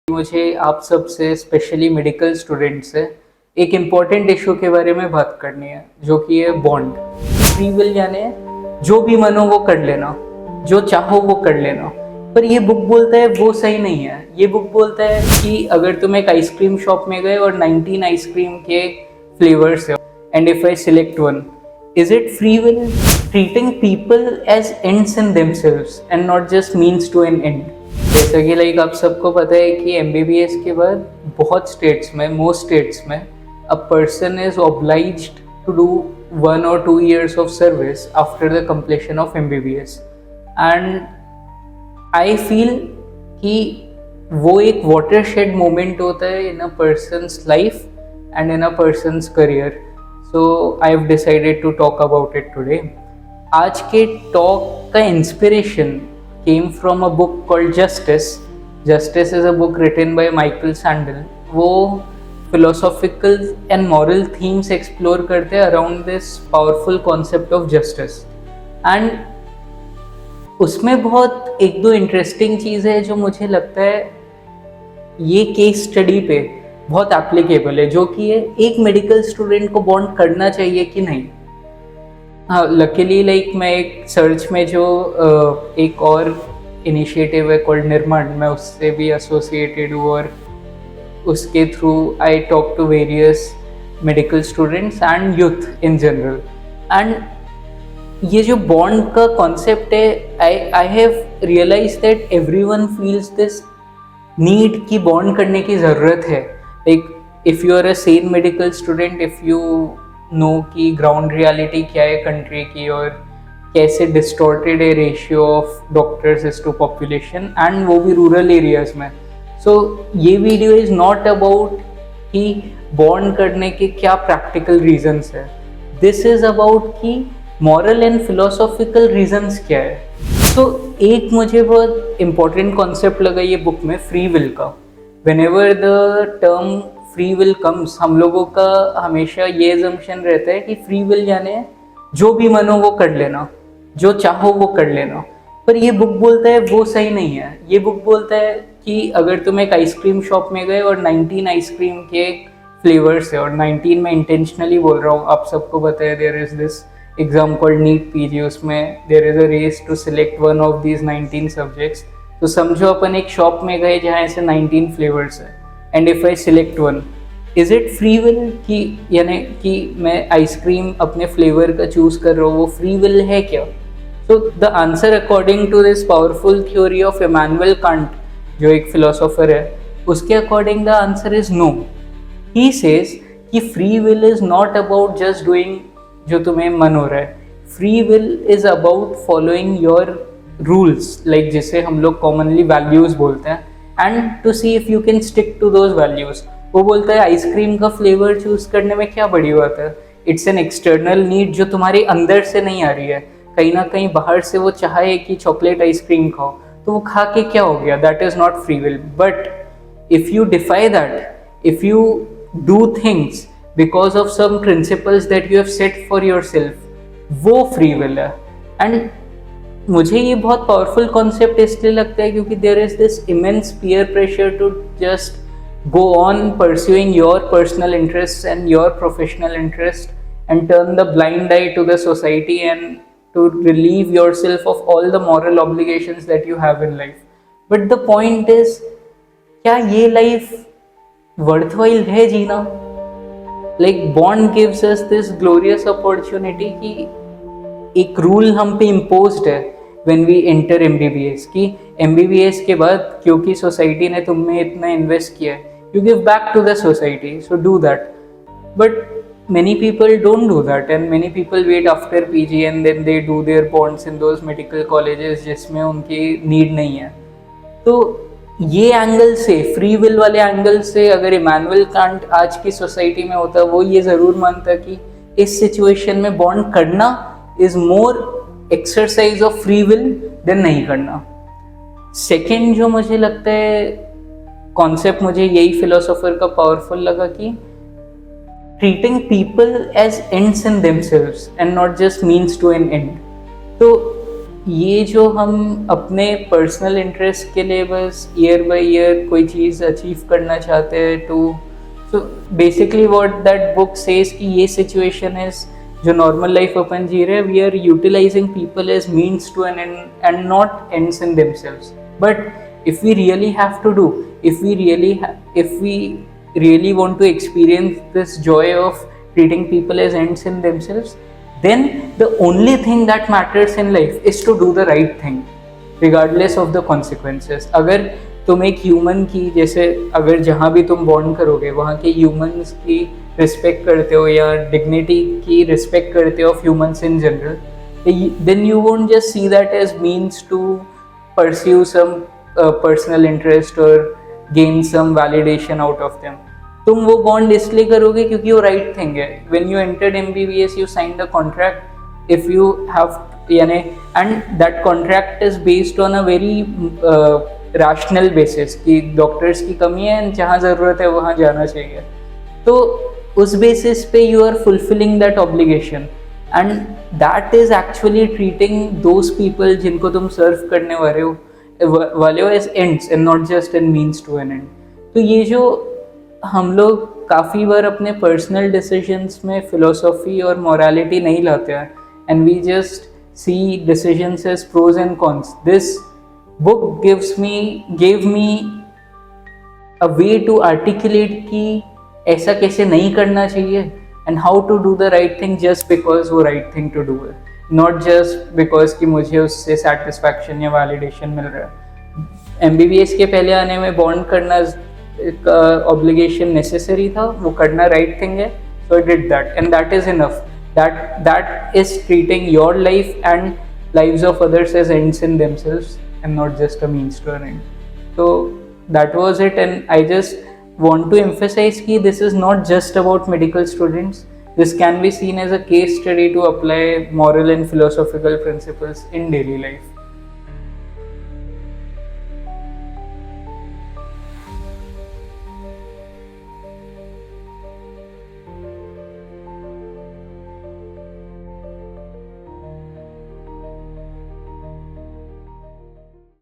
मुझे आप सब से स्पेशली मेडिकल स्टूडेंट से एक इम्पॉर्टेंट इशू के बारे में बात करनी है, जो कि है बॉन्ड। फ्री विल यानी जो भी मन हो वो कर लेना, जो चाहो वो कर लेना। पर ये बुक बोलता है वो सही नहीं है। ये बुक बोलता है कि अगर तुम एक आइसक्रीम शॉप में गए और 19 आइसक्रीम के फ्लेवर्स है, and if I select one, is it free will? Treating people as ends in themselves and not just means to an end. जैसा कि लाइक आप सबको पता है कि एमबीबीएस के बाद बहुत स्टेट्स में, मोस्ट स्टेट्स में, a person is obliged to do 1 or 2 years of service after the completion of MBBS. And I feel कि वो एक watershed moment होता है in a person's life and in a person's career. So I've decided to talk about it today. आज के talk का inspiration came from a book called Justice. Justice is a book written by Michael Sandel. वो philosophical and moral themes explore करते हैं around this powerful concept of justice. And उसमें बहुत एक दो इंटरेस्टिंग चीज़ है जो मुझे लगता है ये केस स्टडी पे बहुत एप्लीकेबल है, जो कि है एक मेडिकल स्टूडेंट को बॉन्ड करना चाहिए कि नहीं। हाँ, लकीली लाइक मैं एक सर्च में जो एक और इनिशिएटिव है कॉल्ड निर्माण, मैं उससे भी एसोसिएटेड हूँ और उसके through I talk to various medical students and youth in general. And ये जो बॉन्ड का कॉन्सेप्ट है, I have realize that everyone feels this need की बॉन्ड करने की ज़रूरत है। Like if you are a sane medical student, if you know कि ग्राउंड रियलिटी क्या है कंट्री की और कैसे डिस्टॉर्टेड है ratio of doctors is to population, and वो भी रूरल एरियाज में। सो ये वीडियो इज़ नॉट अबाउट कि बॉन्ड करने के क्या प्रैक्टिकल रीजंस है, दिस इज़ अबाउट कि मॉरल एंड फिलोसॉफिकल रीजंस क्या है। तो एक मुझे बहुत इम्पॉर्टेंट कॉन्सेप्ट लगा ये बुक में, फ्री विल का। Whenever the term free will comes, हम लोगों का हमेशा ये assumption रहता है कि free will यानी जो भी मन हो वो कर लेना, जो चाहो वो कर लेना। पर ये बुक बोलता है वो सही नहीं है। ये बुक बोलता है कि अगर तुम एक आइसक्रीम शॉप में गए और 19 आइसक्रीम के फ्लेवर्स है, और 19 में इंटेंशनली बोल रहा हूँ, आप सबको पता है there is this exam called NEET PG, उसमें there is a race to select one of these 19 subjects. तो समझो अपन एक शॉप में गए जहाँ ऐसे 19 फ्लेवर्स है, and if I select one, is it free will? कि यानी कि मैं आइसक्रीम अपने फ्लेवर का चूज कर रहा हूँ, वो फ्री विल है क्या? तो the answer according to this powerful theory of Immanuel Kant, जो एक फिलोसोफर है, उसके according the answer is no. He says कि free will is not about just doing जो तुम्हें मन हो रहा है। Free will is about following your rules, like जिसे हम लोग कॉमनली वैल्यूज बोलते हैं, and to see if you can stick to those values. वो बोलता है आइसक्रीम का फ्लेवर चूज करने में क्या बड़ी बात है, इट्स एन एक्सटर्नल नीड जो तुम्हारे अंदर से नहीं आ रही है। कहीं ना कहीं बाहर से वो चाहे कि चॉकलेट आइसक्रीम खाओ, तो वो खा के क्या हो गया, that is not free will. But if you defy that, if you do things because of some principles that you have set for yourself, वो फ्री विल है। एंड मुझे ये बहुत पावरफुल कॉन्सेप्ट इसलिए लगता है क्योंकि there is this immense peer pressure to just go on pursuing your personal interests and your professional interest and turn the blind eye to the society and to relieve yourself of all the moral obligations that you have in life. But the point is, क्या ये life worthwhile है जीना? Like bond gives us this glorious opportunity कि एक rule हम पे imposed है when we enter MBBS, कि MBBS के बाद क्योंकि सोसाइटी ने तुम में इतना इन्वेस्ट किया है, you give back to the society, so do that. But many people don't do that, and many people wait after PG and then they do their bonds in those medical colleges जिसमें उनकी need नहीं है। तो ये angle से, free will वाले angle से, अगर इमैनुअल कांट आज की सोसाइटी में होता, वो ये ज़रूर मानता कि इस सिचुएशन में बॉन्ड करना is more exercise of free will than नहीं करना। सेकेंड जो मुझे लगता है कॉन्सेप्ट, मुझे यही फिलोसोफर का पावरफुल लगा कि treating people as ends in themselves and not just means to an end. तो ये जो हम अपने पर्सनल इंटरेस्ट के लिए बस ईयर बाय ईयर कोई चीज़ अचीव करना चाहते हैं, तो so basically what that book says कि ये सिचुएशन इज जो नॉर्मल लाइफ अपन जी रहे हैं, we are utilising people as means to an end and not ends in themselves. But if we really have to do, if we really want to experience this joy of treating people as ends in themselves, then the only thing that matters in life is to do the right thing regardless of the consequences. अगर तुम एक human की, जैसे अगर जहाँ भी तुम bond करोगे वहाँ के ह्यूमंस की रिस्पेक्ट करते हो या डिग्निटी की रिस्पेक्ट करते हो of humans in general, then you won't just see that as means to pursue some personal interest और gain some validation out of them. तुम वो बॉन्ड इसलिए करोगे क्योंकि वो राइट थिंग है. When you entered MBBS, you signed the contract if you have यानी, and that contract is based on a very rational basis कि डॉक्टर्स की कमी है एंड जहाँ ज़रूरत है वहाँ जाना चाहिए. तो उस बेसिस पे you are fulfilling that obligation, and that is actually treating those people जिनको तुम सर्व करने वाले हो as ends and not just an means to an end. तो ये जो हम लोग काफ़ी बार अपने पर्सनल डिसीजंस में फिलोसॉफी और मोरालिटी नहीं लाते हैं, and we just see decisions as pros and cons. This book gave me a way to articulate कि ऐसा कैसे नहीं करना चाहिए, and how to do the right thing just because वो राइट थिंग टू डू है, नॉट जस्ट बिकॉज कि मुझे उससे सेटिस्फैक्शन या वैलिडेशन मिल रहा है. MBBS के पहले आने में बॉन्ड करना का ऑब्लिगेशन नेसेसरी था, वो करना राइट थिंग है, so I did that and that is enough. That is treating your life and lives of others as ends in themselves and not just a means to an end. So that was it, and I just want to emphasize कि this is not just about medical students. This can be seen as a case study to apply moral and philosophical principles in daily life.